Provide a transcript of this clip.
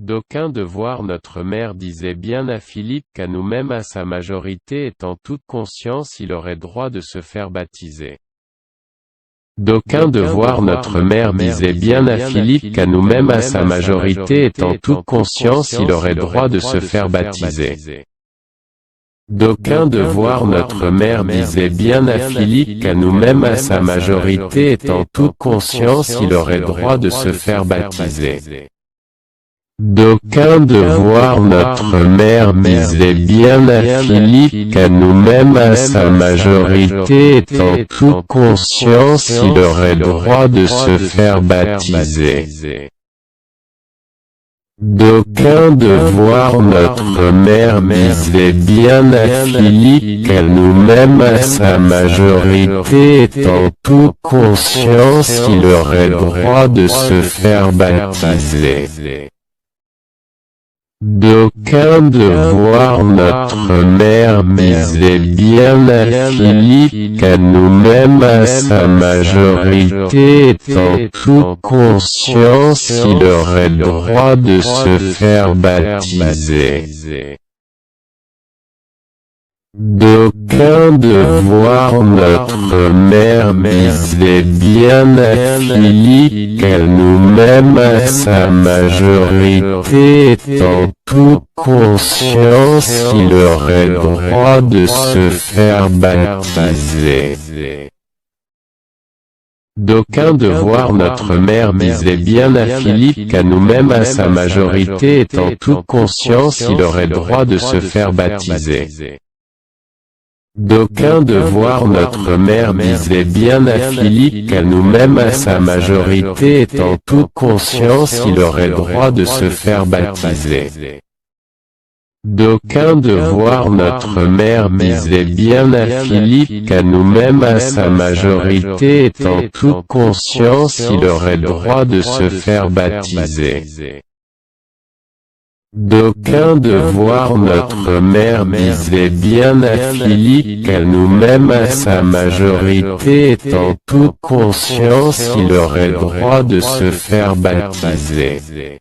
D'aucuns de voir notre mère disaient bien à Philippe qu'à nous-mêmes à sa majorité et en toute conscience il aurait droit de se faire baptiser. D'aucuns de voir notre mère disaient bien à Philippe qu'à nous-mêmes à sa majorité et en toute conscience il aurait droit de se faire baptiser. D'aucuns de voir notre mère disaient bien à Philippe qu'à nous-mêmes à sa majorité et en toute conscience il aurait droit de se faire baptiser. D'aucuns de voir notre mère disaient bien à Philippe qu'à nous-mêmes à sa majorité et en toute conscience il aurait droit de se faire baptiser. D'aucuns de voir notre mère disaient bien à Philippe qu'à nous-mêmes à sa majorité et en toute conscience il aurait droit de se faire baptiser. D'aucuns de voir notre mère disaient bien à Philippe qu'à nous-mêmes à sa majorité et en toute conscience il aurait droit de se faire baptiser. D'aucuns de voir notre mère disaient bien à Philippe qu'à nous-mêmes à sa majorité et en toute conscience il aurait droit de se faire baptiser. D'aucuns de voir notre mère disaient bien à Philippe qu'à nous-mêmes à sa majorité et en toute conscience il aurait droit de se faire baptiser. D'aucuns de voir notre mère disaient bien à Philippe qu'à nous-mêmes à sa majorité et en toute conscience il aurait droit de se faire baptiser. D'aucuns de voir notre mère disaient bien à Philippe qu'à nous-mêmes à sa majorité et en toute conscience il aurait droit de se faire baptiser. D'aucuns de voir notre mère disaient bien à Philippe qu'à nous-mêmes à sa majorité et en toute conscience il aurait droit de se faire baptiser.